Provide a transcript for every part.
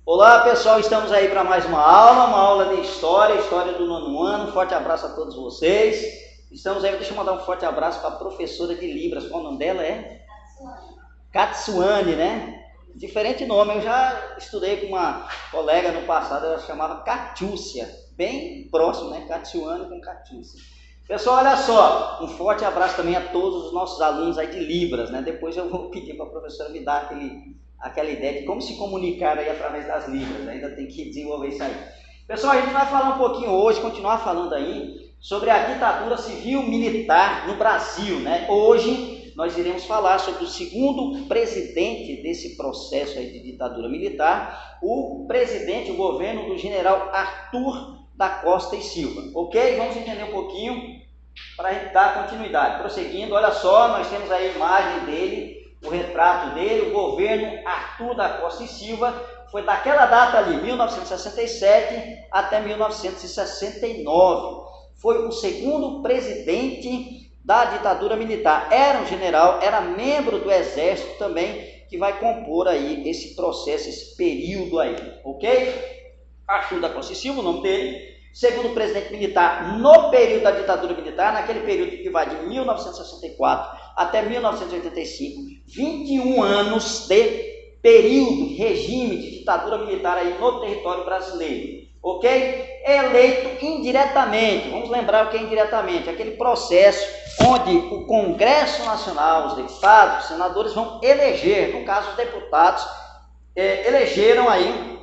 Olá pessoal, estamos aí para mais uma aula de história do nono ano. Forte abraço a todos vocês. Estamos aí, deixa eu mandar um forte abraço para a professora de Libras. Qual o nome dela é? Katsuane, né? Diferente nome, eu já estudei com uma colega no passado, ela chamava Catiúcia, bem próximo, né? Katsuane com Catiúcia. Pessoal, olha só, um forte abraço também a todos os nossos alunos aí de Libras, né? Depois eu vou pedir para a professora me dar aquela ideia de como se comunicar aí através das Libras, ainda tem que desenvolver isso aí. Pessoal, a gente vai falar um pouquinho hoje, continuar falando aí, sobre a ditadura civil-militar no Brasil, né? Hoje nós iremos falar sobre o segundo presidente desse processo aí de ditadura militar, o governo do general Arthur da Costa e Silva, ok? Vamos entender um pouquinho para a gente dar continuidade. Prosseguindo, olha só, nós temos aí a imagem dele, o retrato dele, o governo Arthur da Costa e Silva, foi daquela data ali, 1967 até 1969. Foi o segundo presidente da ditadura militar. Era um general, era membro do exército também, que vai compor aí esse processo, esse período aí, ok? Arthur da Costa e Silva, o nome dele, segundo presidente militar no período da ditadura militar, naquele período que vai de 1964 até 1985, 21 anos de período, regime de ditadura militar aí no território brasileiro, ok? Eleito indiretamente, vamos lembrar o que é indiretamente, aquele processo onde o Congresso Nacional, os deputados, os senadores vão eleger, no caso os deputados, elegeram aí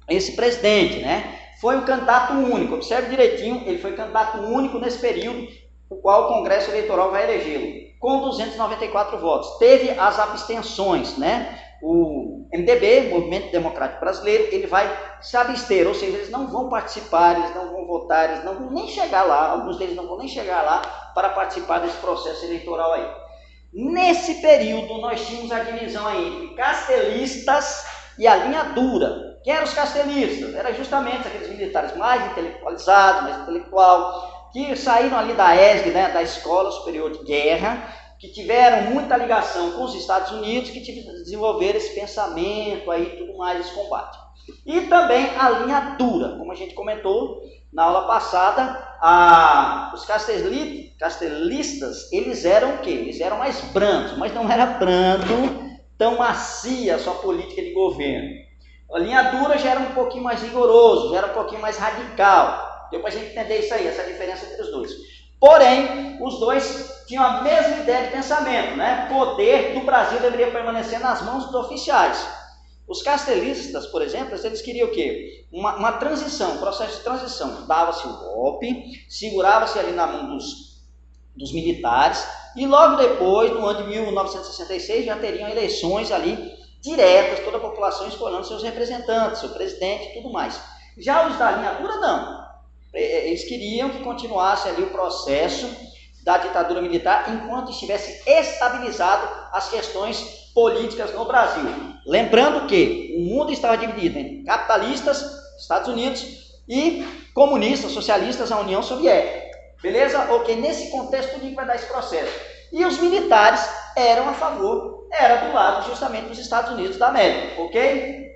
esse presidente, né? Foi um candidato único, observe direitinho, ele foi candidato único nesse período, o qual o Congresso Eleitoral vai elegê-lo, com 294 votos. Teve as abstenções, né? O MDB, Movimento Democrático Brasileiro, ele vai se abster, ou seja, eles não vão participar, eles não vão votar, eles não vão nem chegar lá, alguns deles não vão nem chegar lá para participar desse processo eleitoral aí. Nesse período, nós tínhamos a divisão aí entre castelistas e a linha dura. Quem eram os castelistas? Eram justamente aqueles militares mais intelectualizados, mais intelectual, que saíram ali da ESG, né, da Escola Superior de Guerra, que tiveram muita ligação com os Estados Unidos, que desenvolveram esse pensamento aí, tudo mais, esse combate. E também a linha dura, como a gente comentou na aula passada, os castelistas, eles eram o quê? Eles eram mais brandos, mas não era brando, tão macia a sua política de governo. A linha dura já era um pouquinho mais rigoroso, já era um pouquinho mais radical. Deu para a gente entender isso aí, essa diferença entre os dois. Porém, os dois tinham a mesma ideia de pensamento, né? O poder do Brasil deveria permanecer nas mãos dos oficiais. Os castelistas, por exemplo, eles queriam o quê? Uma transição, um processo de transição. Dava-se o golpe, segurava-se ali na mão dos militares, e logo depois, no ano de 1966, já teriam eleições ali diretas, toda a população escolhendo seus representantes, seu presidente e tudo mais. Já os da linha dura, não. Eles queriam que continuasse ali o processo da ditadura militar enquanto estivesse estabilizado as questões políticas no Brasil. Lembrando que o mundo estava dividido em capitalistas, Estados Unidos, e comunistas, socialistas, a União Soviética. Beleza? Ok, nesse contexto tudo que vai dar esse processo. E os militares eram a favor, era do lado justamente dos Estados Unidos da América, ok?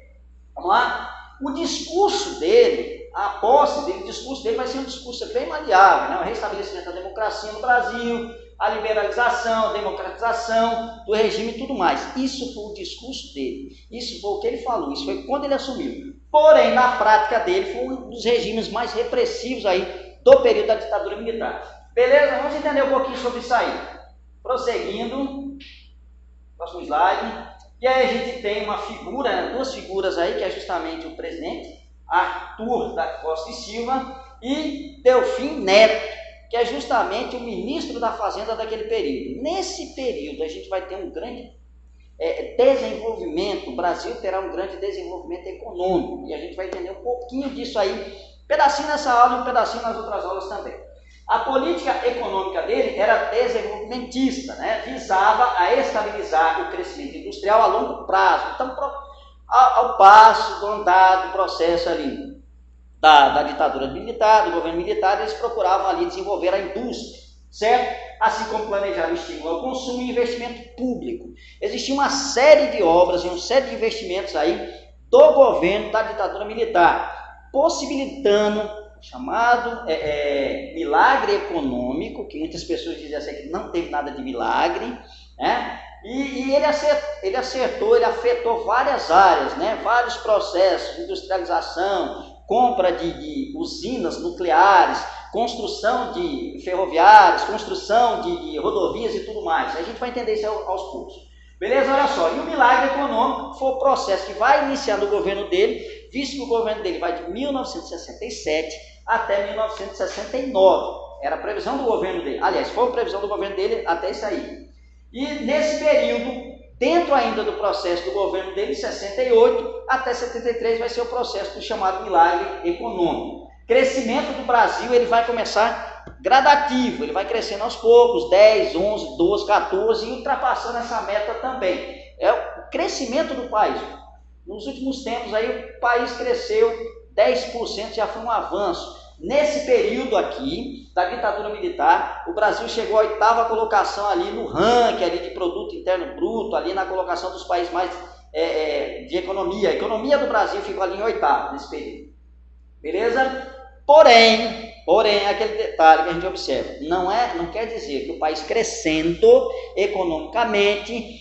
Vamos lá? O discurso dele, a posse dele, o discurso dele vai ser um discurso bem maleável, né? O restabelecimento da democracia no Brasil, a liberalização, a democratização do regime e tudo mais. Isso foi o discurso dele, isso foi o que ele falou, isso foi quando ele assumiu. Porém, na prática dele, foi um dos regimes mais repressivos aí do período da ditadura militar. Beleza? Vamos entender um pouquinho sobre isso aí. Prosseguindo, próximo slide. E aí a gente tem uma figura, né, duas figuras aí, que é justamente o presidente Arthur da Costa e Silva e Delfim Neto, que é justamente o ministro da Fazenda daquele período. Nesse período a gente vai ter um grande desenvolvimento, o Brasil terá um grande desenvolvimento econômico, e a gente vai entender um pouquinho disso aí, um pedacinho nessa aula e um pedacinho nas outras aulas também. A política econômica dele era desenvolvimentista, né? Visava a estabilizar o crescimento industrial a longo prazo. Então, ao passo do andar do processo ali da ditadura militar, do governo militar, eles procuravam ali desenvolver a indústria, certo? Assim como planejar o estímulo ao consumo e investimento público. Existia uma série de obras e uma série de investimentos aí do governo da ditadura militar, possibilitando o chamado milagre econômico, que muitas pessoas dizem assim que não teve nada de milagre, né? E ele afetou várias áreas, né? Vários processos, industrialização, compra de usinas nucleares, construção de ferroviárias, construção de rodovias e tudo mais. A gente vai entender isso aos poucos. Beleza? Olha só, e o milagre econômico foi o processo que vai iniciar no governo dele, visto que o governo dele vai de 1967 até 1969. Era a previsão do governo dele. Aliás, foi a previsão do governo dele até isso aí. E nesse período, dentro ainda do processo do governo dele, 68 até 73, vai ser o processo do chamado milagre econômico. Crescimento do Brasil, ele vai começar gradativo, ele vai crescendo aos poucos, 10, 11, 12, 14 e ultrapassando essa meta também. É o crescimento do país. Nos últimos tempos aí o país cresceu 10%, já foi um avanço. Nesse período aqui da ditadura militar, o Brasil chegou à 8ª colocação ali no ranking ali de produto interno bruto, ali na colocação dos países mais de economia. A economia do Brasil ficou ali em 8º nesse período. Beleza? Porém, aquele detalhe que a gente observa, não quer dizer que o país crescendo economicamente,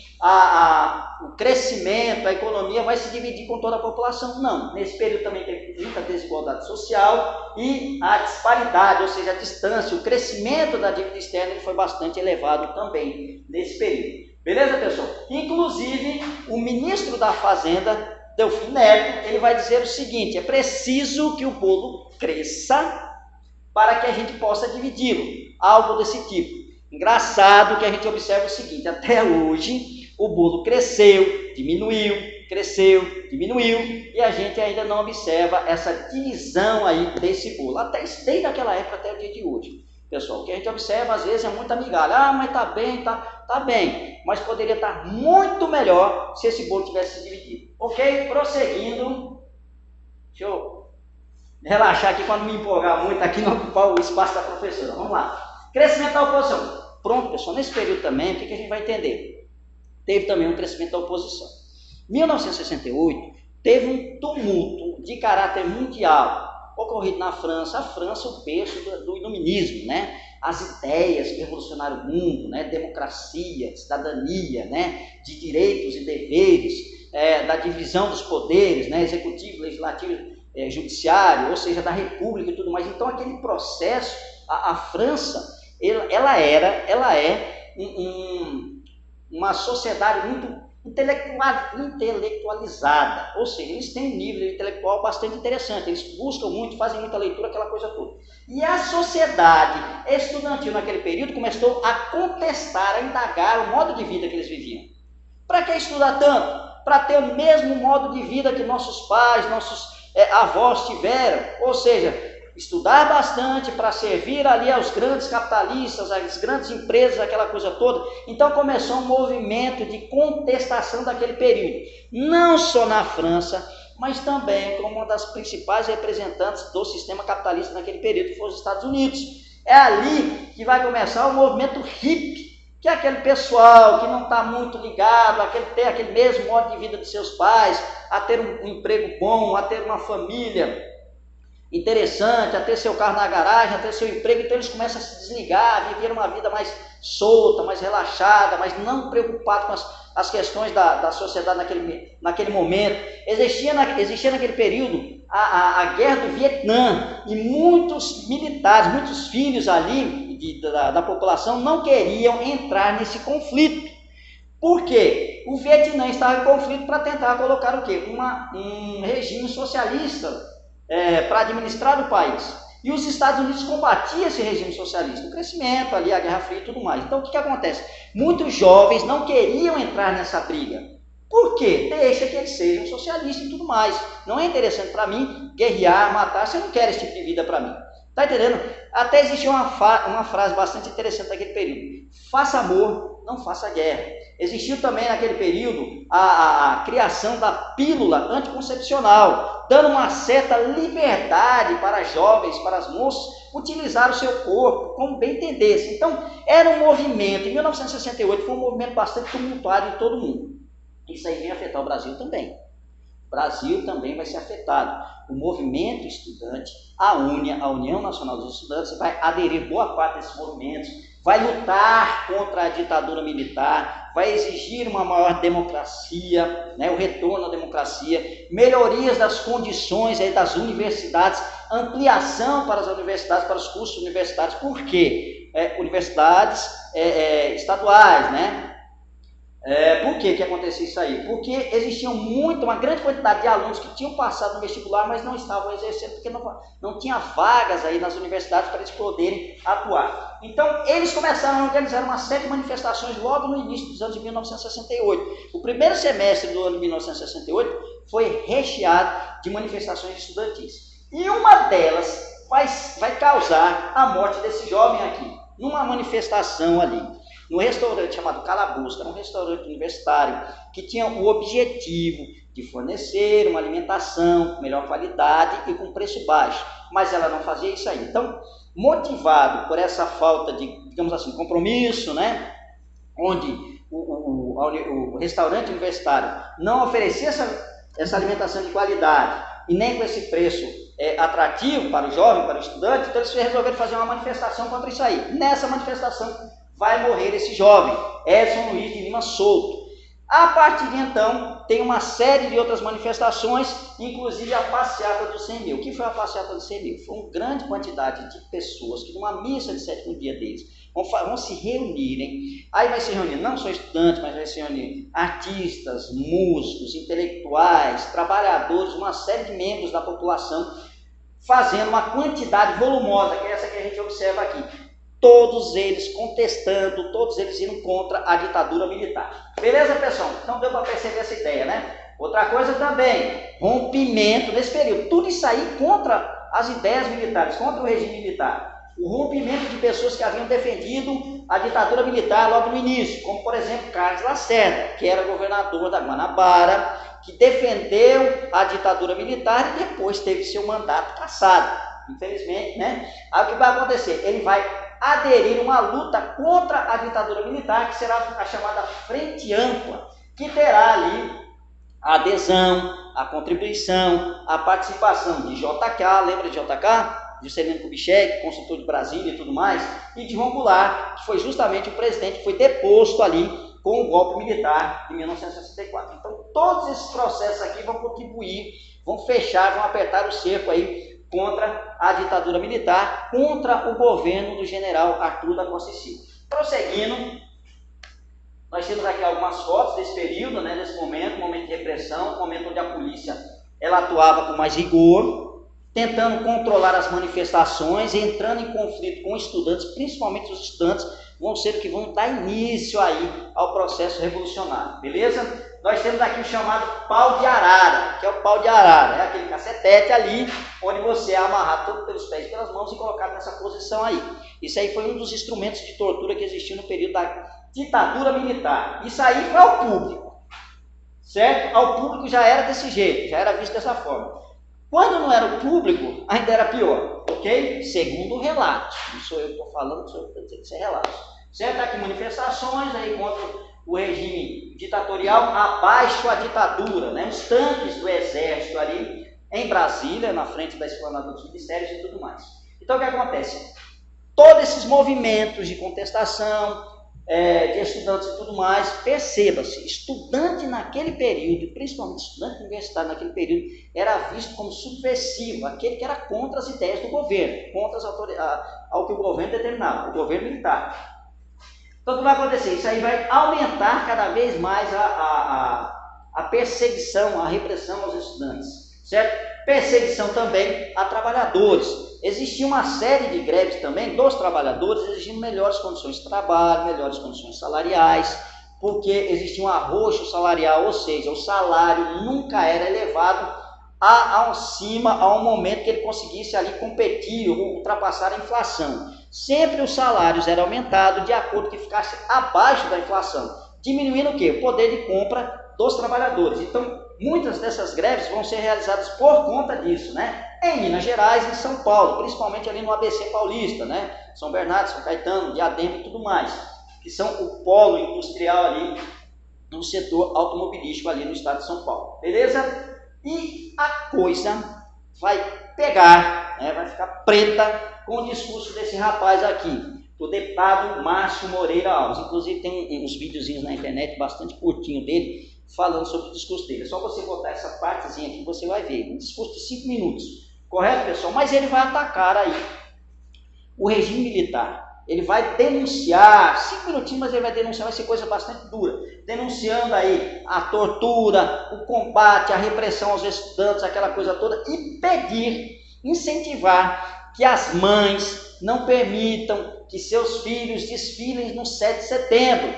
o crescimento, a economia vai se dividir com toda a população. Não, nesse período também tem muita desigualdade social e a disparidade, ou seja, a distância, o crescimento da dívida externa ele foi bastante elevado também nesse período. Beleza, pessoal? Inclusive, o ministro da Fazenda, Delfim Neto, ele vai dizer o seguinte: é preciso que o bolo cresça para que a gente possa dividi-lo, algo desse tipo. Engraçado que a gente observa o seguinte: até hoje o bolo cresceu, diminuiu, e a gente ainda não observa essa divisão aí desse bolo, desde aquela época até o dia de hoje. Pessoal, o que a gente observa às vezes é muita migalha. Mas tá bem, mas poderia estar muito melhor se esse bolo tivesse se dividido. Ok? Prosseguindo, deixa eu relaxar aqui para não me empolgar muito aqui, não ocupar o espaço da professora. Vamos lá. Crescimento da oposição. Pronto, pessoal, nesse período também, o que a gente vai entender? Teve também um crescimento da oposição. 1968 teve um tumulto de caráter mundial ocorrido na França. A França, o berço do iluminismo, né? As ideias que revolucionaram o mundo, né? Democracia, cidadania, né? De direitos e deveres, da divisão dos poderes, né? Executivo, legislativo, judiciário, ou seja, da república e tudo mais. Então aquele processo, a França, ela é uma sociedade muito intelectualizada, ou seja, eles têm um nível intelectual bastante interessante, eles buscam muito, fazem muita leitura, aquela coisa toda. E a sociedade estudantil naquele período começou a contestar, a indagar o modo de vida que eles viviam. Para que estudar tanto? Para ter o mesmo modo de vida que nossos pais, nossos avós tiveram, ou seja, estudar bastante para servir ali aos grandes capitalistas, às grandes empresas, aquela coisa toda. Então começou um movimento de contestação daquele período, não só na França, mas também como uma das principais representantes do sistema capitalista naquele período, que foi os Estados Unidos. É ali que vai começar o movimento hippie, que é aquele pessoal que não está muito ligado a ter aquele mesmo modo de vida de seus pais, a ter um emprego bom, a ter uma família interessante, a ter seu carro na garagem, a ter seu emprego. Então eles começam a se desligar, a viver uma vida mais solta, mais relaxada, mas não preocupado com as questões da sociedade naquele momento. Existia naquele período a guerra do Vietnã, e muitos militares, muitos filhos ali da população não queriam entrar nesse conflito. Por quê? O Vietnã estava em conflito para tentar colocar o quê? Um regime socialista para administrar o país. E os Estados Unidos combatiam esse regime socialista, o crescimento ali, a Guerra Fria e tudo mais. Então o que acontece? Muitos jovens não queriam entrar nessa briga. Por quê? Deixa que eles sejam socialistas e tudo mais. Não é interessante para mim guerrear, matar, você não quer esse tipo de vida para mim. Tá entendendo? Até existia uma frase bastante interessante naquele período: faça amor, não faça guerra. Existiu também naquele período a criação da pílula anticoncepcional, dando uma certa liberdade para jovens, para as moças, utilizar o seu corpo como bem entendesse. Então, era um movimento, em 1968, foi um movimento bastante tumultuado em todo o mundo. Isso aí vem afetar o Brasil também. O Brasil também vai ser afetado. O movimento estudante, a UNIA, a União Nacional dos Estudantes, vai aderir boa parte desses movimentos, vai lutar contra a ditadura militar, vai exigir uma maior democracia, né, o retorno à democracia, melhorias das condições aí das universidades, ampliação para as universidades, para os cursos universitários. Por quê? Universidades estaduais, né? Por que acontecia isso aí? Porque existia uma grande quantidade de alunos que tinham passado no vestibular, mas não estavam exercendo, porque não tinha vagas aí nas universidades para eles poderem atuar. Então, eles começaram a organizar uma série de manifestações logo no início dos anos de 1968. O primeiro semestre do ano de 1968 foi recheado de manifestações estudantis. E uma delas vai causar a morte desse jovem aqui, numa manifestação ali, no restaurante chamado Calabouço, que era um restaurante universitário, que tinha o objetivo de fornecer uma alimentação com melhor qualidade e com preço baixo, mas ela não fazia isso aí. Então, motivado por essa falta de, digamos assim, compromisso, né, onde o restaurante universitário não oferecia essa alimentação de qualidade e nem com esse preço atrativo para o jovem, para o estudante, então eles resolveram fazer uma manifestação contra isso aí. Nessa manifestação vai morrer esse jovem, Edson Luiz de Lima Souto. A partir de então, tem uma série de outras manifestações, inclusive a passeata do 100 mil. O que foi a passeata do 100 mil? Foi uma grande quantidade de pessoas que numa missa de sétimo dia deles vão se reunirem. Aí vai se reunir não só estudantes, mas vai se reunir artistas, músicos, intelectuais, trabalhadores, uma série de membros da população, fazendo uma quantidade volumosa, que é essa que a gente observa aqui. Todos eles contestando, todos eles indo contra a ditadura militar. Beleza, pessoal? Então deu para perceber essa ideia, né? Outra coisa também, rompimento nesse período. Tudo isso aí contra as ideias militares, contra o regime militar. O rompimento de pessoas que haviam defendido a ditadura militar logo no início, como por exemplo Carlos Lacerda, que era governador da Guanabara, que defendeu a ditadura militar e depois teve seu mandato cassado. Infelizmente, né? Aí o que vai acontecer? Ele vai aderir uma luta contra a ditadura militar, que será a chamada Frente Ampla, que terá ali a adesão, a contribuição, a participação de JK, lembra de JK? Juscelino Kubitschek, consultor de Brasília e tudo mais, e de João Goulart, que foi justamente o presidente que foi deposto ali com o golpe militar de 1964. Então, todos esses processos aqui vão contribuir, vão fechar, vão apertar o cerco aí contra a ditadura militar, contra o governo do general Arthur da Costa e Silva. Prosseguindo, nós temos aqui algumas fotos desse período, né, desse momento de repressão, momento onde a polícia ela atuava com mais rigor, tentando controlar as manifestações, entrando em conflito com estudantes, principalmente os estudantes vão ser os que vão dar início aí ao processo revolucionário, beleza? Nós temos aqui o chamado pau de arara, que é o pau de arara, é aquele cacetete ali, onde você é amarrado todo pelos pés e pelas mãos e colocado nessa posição aí. Isso aí foi um dos instrumentos de tortura que existiu no período da ditadura militar. Isso aí foi ao público, certo? Ao público já era desse jeito, já era visto dessa forma. Quando não era o público, ainda era pior, ok? Segundo o relato, não sou eu que estou falando, sou eu que estou dizendo que isso é relato. Certo? Aqui manifestações aí contra o regime ditatorial, abaixo a ditadura, né? Os tanques do exército ali em Brasília, na frente da esplanada dos ministérios e tudo mais. Então o que acontece? Todos esses movimentos de contestação, de estudantes e tudo mais, perceba-se, estudante naquele período, principalmente estudante universitário naquele período, era visto como subversivo, aquele que era contra as ideias do governo, contra ao que o governo determinava, o governo militar. Então o que vai acontecer? Isso aí vai aumentar cada vez mais a perseguição, a repressão aos estudantes, certo? Perseguição também a trabalhadores. Existia uma série de greves também dos trabalhadores exigindo melhores condições de trabalho, melhores condições salariais, porque existia um arroxo salarial, ou seja, o salário nunca era elevado acima a um momento que ele conseguisse ali competir ou ultrapassar a inflação. Sempre os salários eram aumentados de acordo que ficasse abaixo da inflação, diminuindo o quê? O poder de compra dos trabalhadores. Então, muitas dessas greves vão ser realizadas por conta disso, né? Em Minas Gerais e em São Paulo, principalmente ali no ABC Paulista, né? São Bernardo, São Caetano, Diadema e tudo mais, que são o polo industrial ali no setor automobilístico ali no estado de São Paulo. Beleza? E a coisa vai pegar, né, vai ficar preta com o discurso desse rapaz aqui, o deputado Márcio Moreira Alves. Inclusive tem uns videozinhos na internet bastante curtinho dele, falando sobre o discurso dele. É só você botar essa partezinha aqui que você vai ver. Um discurso de 5 minutos. Correto, pessoal? Mas ele vai atacar aí o regime militar. Ele vai denunciar, 5 minutinhos, mas ele vai denunciar, vai ser coisa bastante dura. Denunciando aí a tortura, o combate, a repressão aos estudantes, aquela coisa toda. E pedir, incentivar que as mães não permitam que seus filhos desfilem no 7 de setembro.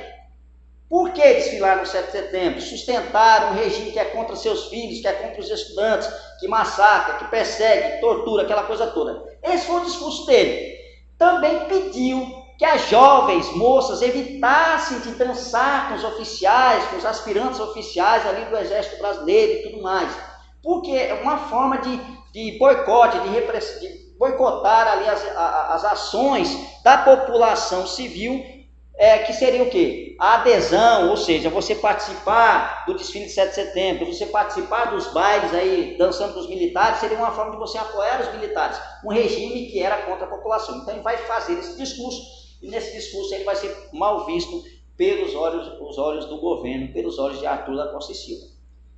Por que desfilar no 7 de setembro? Sustentar um regime que é contra seus filhos, que é contra os estudantes, que massacra, que persegue, tortura, aquela coisa toda. Esse foi o discurso dele. Também pediu que as jovens moças evitassem de dançar com os oficiais, com os aspirantes oficiais ali do Exército Brasileiro e tudo mais. Porque é uma forma de boicote, de boicotar ali as ações da população civil, que seria o quê? A adesão, ou seja, você participar do desfile de 7 de setembro, você participar dos bailes aí, dançando com os militares, seria uma forma de você apoiar os militares, um regime que era contra a população. Então ele vai fazer esse discurso, e nesse discurso ele vai ser mal visto pelos olhos do governo, pelos olhos de Arthur da Costa e Silva.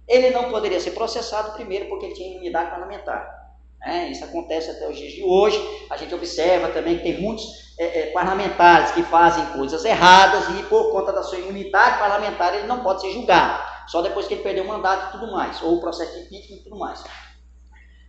Ele não poderia ser processado, primeiro, porque ele tinha imunidade parlamentar. Isso acontece até os dias de hoje. A gente observa também que tem muitos parlamentares que fazem coisas erradas e por conta da sua imunidade parlamentar ele não pode ser julgado, só depois que ele perdeu o mandato e tudo mais, ou o processo de impeachment e tudo mais.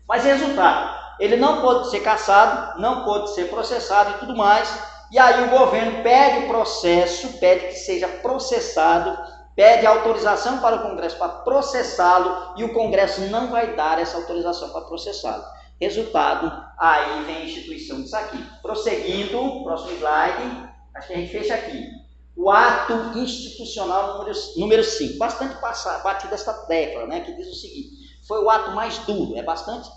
Mas resultado, ele não pode ser cassado, não pode ser processado e tudo mais, e aí o governo pede o processo, pede que seja processado, pede autorização para o Congresso para processá-lo, e o Congresso não vai dar essa autorização para processá-lo. Resultado, aí vem a instituição disso aqui. Prosseguindo, próximo slide, acho que a gente fecha aqui. O ato institucional número 5. Bastante batido essa tecla, né, que diz o seguinte: foi o ato mais duro. É bastante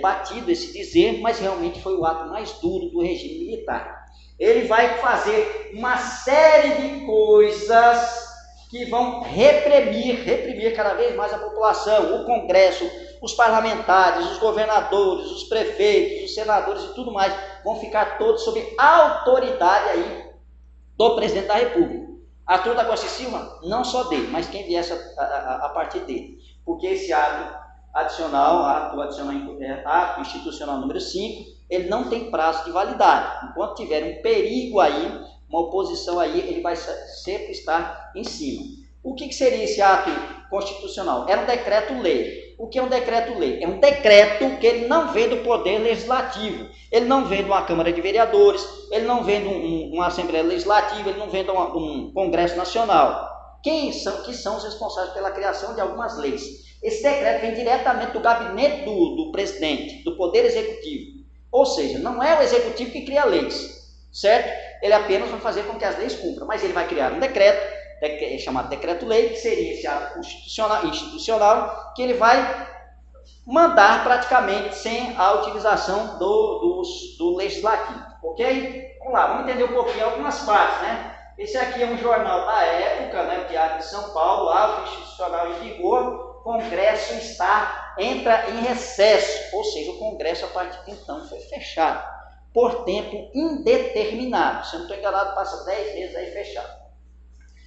batido esse dizer, mas realmente foi o ato mais duro do regime militar. Ele vai fazer uma série de coisas que vão reprimir cada vez mais a população, o Congresso, os parlamentares, os governadores, os prefeitos, os senadores e tudo mais, vão ficar todos sob autoridade aí do presidente da República. Arthur da Costa e Silva, não só dele, mas quem viesse a partir dele. Porque esse ato institucional número 5, ele não tem prazo de validade. Enquanto tiver um perigo aí, uma oposição aí, ele vai sempre estar em cima. O que seria esse ato constitucional? Era um decreto-lei. O que é um decreto-lei? É um decreto que ele não vem do Poder Legislativo, ele não vem de uma Câmara de Vereadores, ele não vem de uma Assembleia Legislativa, ele não vem de um Congresso Nacional. Que são os responsáveis pela criação de algumas leis. Esse decreto vem diretamente do gabinete do presidente, do Poder Executivo. Ou seja, não é o Executivo que cria leis, certo? Ele apenas vai fazer com que as leis cumpram, mas ele vai criar um decreto, chamado decreto-lei, que seria esse ato institucional, que ele vai mandar praticamente sem a utilização do legislativo, ok? Vamos lá, vamos entender um pouquinho algumas partes, né? Esse aqui é um jornal da época, né, o Diário de São Paulo, ato institucional em vigor, Congresso entra em recesso, ou seja, o Congresso a partir de então foi fechado, por tempo indeterminado. Se eu não estou enganado, passa 10 meses aí fechado.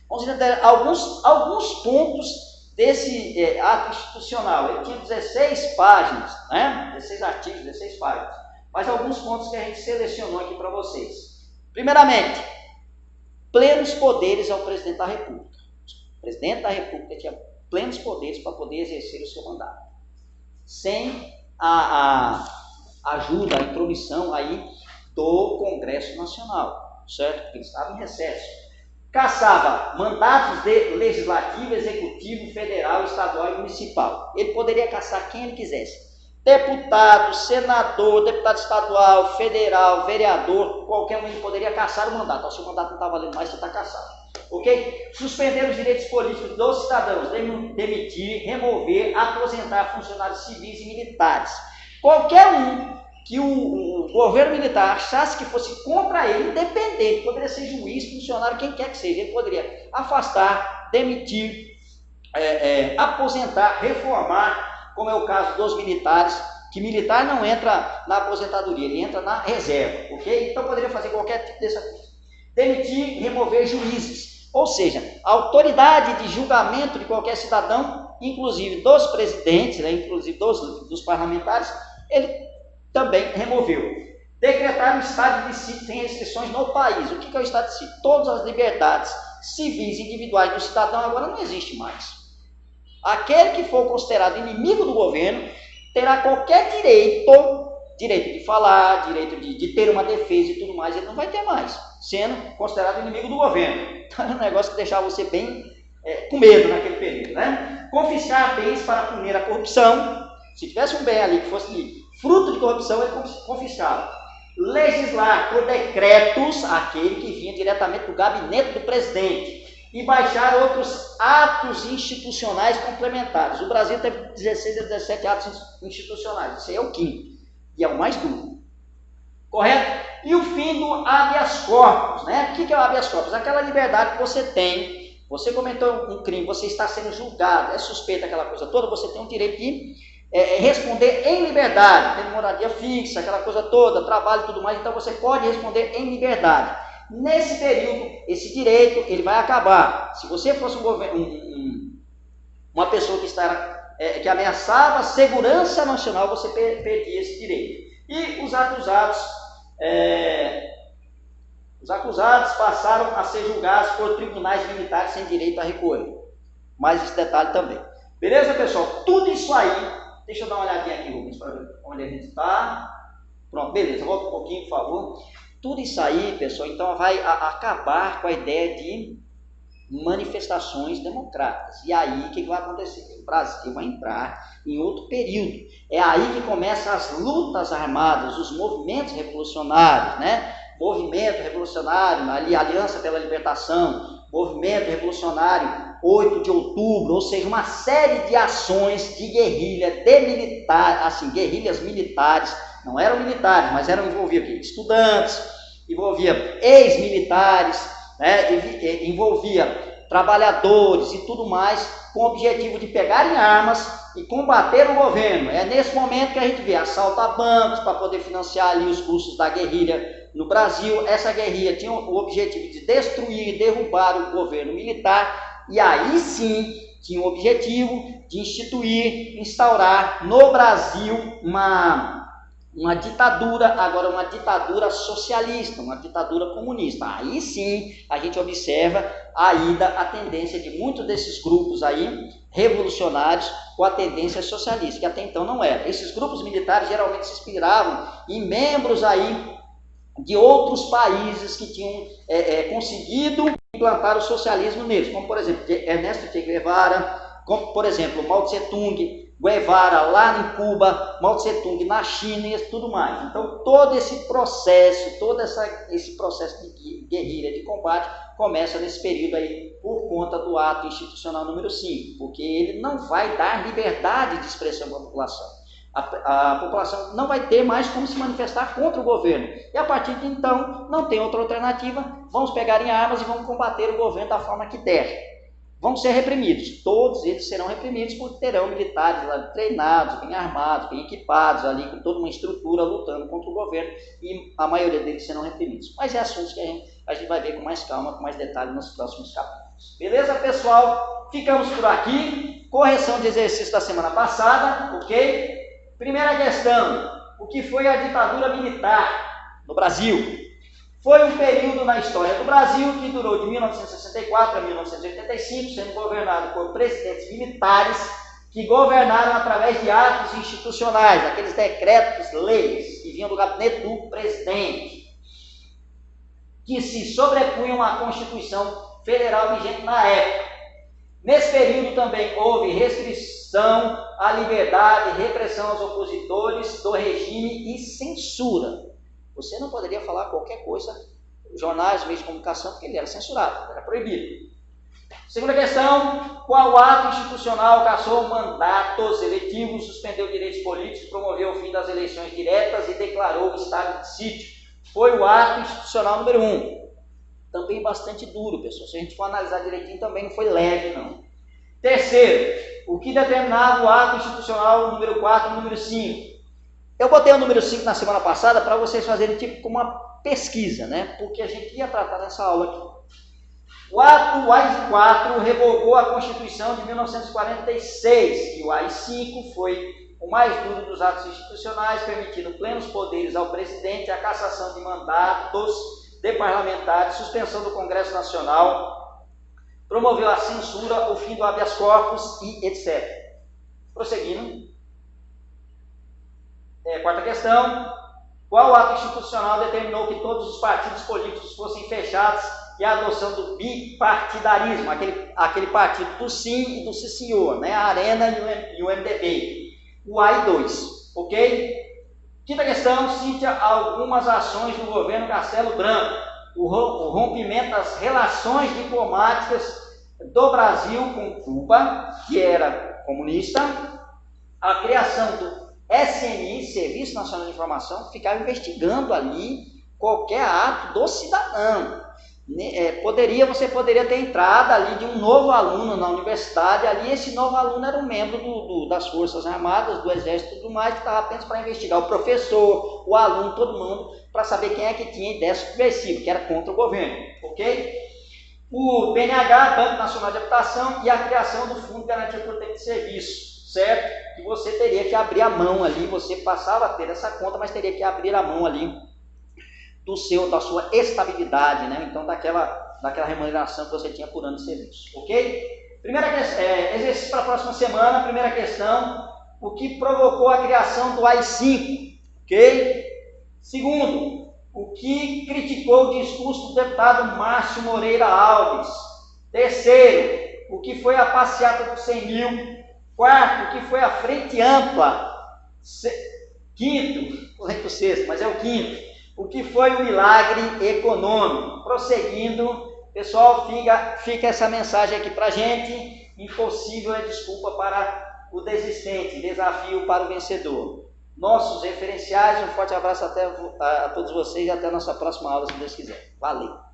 Vamos entender alguns pontos desse ato institucional. Ele tinha 16 páginas, né? 16 artigos, 16 páginas. Mas alguns pontos que a gente selecionou aqui para vocês. Primeiramente, plenos poderes ao presidente da República. O presidente da República tinha plenos poderes para poder exercer o seu mandato. Sem a ajuda, a intromissão aí do Congresso Nacional, certo? Porque ele estava em recesso. Caçava mandatos de legislativo, executivo, federal, estadual e municipal. Ele poderia caçar quem ele quisesse. Deputado, senador, deputado estadual, federal, vereador, qualquer um ele poderia caçar o mandato. O seu mandato não está valendo mais, você está caçado. Ok? Suspender os direitos políticos dos cidadãos, demitir, remover, aposentar funcionários civis e militares. Qualquer um que o governo militar achasse que fosse contra ele, independente, poderia ser juiz, funcionário, quem quer que seja, ele poderia afastar, demitir, aposentar, reformar, como é o caso dos militares, que militar não entra na aposentadoria, ele entra na reserva, ok? Então poderia fazer qualquer tipo dessa coisa. Demitir e remover juízes, ou seja, a autoridade de julgamento de qualquer cidadão, inclusive dos presidentes, né, inclusive dos parlamentares, ele também removeu. Decretar um estado de sítio sem restrições no país. O que é o estado de sítio? Todas as liberdades civis e individuais do cidadão agora não existe mais. Aquele que for considerado inimigo do governo terá qualquer direito de falar, direito de ter uma defesa e tudo mais, ele não vai ter mais, sendo considerado inimigo do governo. Então é um negócio que deixava você bem com medo naquele período, né? Confiscar bens para punir a corrupção. Se tivesse um bem ali que fosse fruto de corrupção, ele confiscava. Legislar por decretos, aquele que vinha diretamente do gabinete do presidente, e baixar outros atos institucionais complementares. O Brasil teve 16 a 17 atos institucionais, esse aí é o quinto, e é o mais duro. Correto? E o fim do habeas corpus, né? O que é o habeas corpus? Aquela liberdade que você tem, você cometeu um crime, você está sendo julgado, é suspeita aquela coisa toda, você tem o direito de responder em liberdade, tem moradia fixa, aquela coisa toda, trabalho e tudo mais, então você pode responder em liberdade. Nesse período, esse direito ele vai acabar. Se você fosse uma pessoa que ameaçava a segurança nacional, você perdia esse direito. E os acusados passaram a ser julgados por tribunais militares sem direito a recorrer. Mais esse detalhe também. Beleza, pessoal? Tudo isso aí, deixa eu dar uma olhadinha aqui, Rubens, para ver onde a gente está. Pronto, beleza, volta um pouquinho, por favor. Tudo isso aí, pessoal, então vai acabar com a ideia de manifestações democráticas. E aí, o que vai acontecer? O Brasil vai entrar em outro período. É aí que começam as lutas armadas, os movimentos revolucionários, né? Movimento revolucionário, ali, Aliança pela Libertação, Movimento Revolucionário 8 de outubro, ou seja, uma série de ações de guerrilha, guerrilhas militares. Não eram militares, mas envolvia estudantes, envolvia ex-militares, né? Envolvia trabalhadores e tudo mais, com o objetivo de pegarem armas e combater o governo. É nesse momento que a gente vê assalto a bancos para poder financiar ali os custos da guerrilha no Brasil. Essa guerrilha tinha o objetivo de destruir e derrubar o governo militar, e aí sim tinha o objetivo de instaurar no Brasil uma ditadura, agora uma ditadura socialista, uma ditadura comunista. Aí sim a gente observa a tendência de muitos desses grupos aí revolucionários com a tendência socialista, que até então não era. Esses grupos militares geralmente se inspiravam em membros aí de outros países que tinham conseguido implantar o socialismo neles, como por exemplo Ernesto Che Guevara, como por exemplo Mao Tse Tung, Guevara lá em Cuba, Mao Tse Tung na China e tudo mais. Então todo esse processo, esse processo de guerrilha, de combate, começa nesse período aí por conta do ato institucional número 5, porque ele não vai dar liberdade de expressão para a população. A população não vai ter mais como se manifestar contra o governo. E a partir de então, não tem outra alternativa, vamos pegar em armas e vamos combater o governo da forma que der. Vão ser reprimidos, todos eles serão reprimidos porque terão militares lá treinados, bem armados, bem equipados, ali com toda uma estrutura lutando contra o governo, e a maioria deles serão reprimidos. Mas é assuntos que a gente vai ver com mais calma, com mais detalhe nos próximos capítulos. Beleza, pessoal? Ficamos por aqui. Correção de exercício da semana passada, ok? Primeira questão, o que foi a ditadura militar no Brasil? Foi um período na história do Brasil que durou de 1964 a 1985, sendo governado por presidentes militares que governaram através de atos institucionais, aqueles decretos, leis, que vinham do gabinete do presidente, que se sobrepunham à Constituição Federal vigente na época. Nesse período também houve restrição à liberdade, repressão aos opositores do regime e censura. Você não poderia falar qualquer coisa, jornais, meios de comunicação, porque ele era censurado, era proibido. Segunda questão, qual ato institucional cassou mandatos eletivos, suspendeu direitos políticos, promoveu o fim das eleições diretas e declarou o estado de sítio? Foi o ato institucional número 1. Também bastante duro, pessoal. Se a gente for analisar direitinho, também não foi leve, não. Terceiro, o que determinava o ato institucional número 4 e número 5. Eu botei o número 5 na semana passada para vocês fazerem tipo como uma pesquisa, né? Porque a gente ia tratar nessa aula aqui. O ato AI-4 revogou a Constituição de 1946 e o AI-5 foi o mais duro dos atos institucionais, permitindo plenos poderes ao presidente, a cassação de mandatos de parlamentares, suspensão do Congresso Nacional, promoveu a censura, o fim do habeas corpus e etc. Prosseguindo. Quarta questão. Qual ato institucional determinou que todos os partidos políticos fossem fechados e a adoção do bipartidarismo, aquele partido do sim e do sim senhor, né? A Arena e o MDB. O AI-2, ok? Quinta questão, cite algumas ações do governo Castelo Branco. O rompimento das relações diplomáticas do Brasil com Cuba, que era comunista, a criação do SNI, Serviço Nacional de Informação, que ficava investigando ali qualquer ato do cidadão. Você poderia ter entrada ali de um novo aluno na universidade, ali esse novo aluno era um membro das Forças Armadas, do Exército e tudo mais, que estava apenas para investigar o professor, o aluno, todo mundo, para saber quem é que tinha ideia subversiva, que era contra o governo, ok? O PNH, Banco Nacional de Habitação, e a criação do Fundo de Garantia por Tempo de Serviço, certo? Que você teria que abrir a mão ali, você passava a ter essa conta, mas teria que abrir a mão ali da sua estabilidade, né? Então daquela remuneração que você tinha por ano de serviço, ok? Exercício para a próxima semana. Primeira questão, o que provocou a criação do AI-5, ok? Segundo, o que criticou o discurso do deputado Márcio Moreira Alves. Terceiro, o que foi a passeata dos 100 mil. Quarto, o que foi a frente ampla. Quinto, o sexto, mas é o quinto. O que foi o milagre econômico? Prosseguindo, pessoal, fica essa mensagem aqui para a gente. Impossível é desculpa para o desistente, desafio para o vencedor. Nossos referenciais, um forte abraço a todos vocês e até a nossa próxima aula, se Deus quiser. Valeu!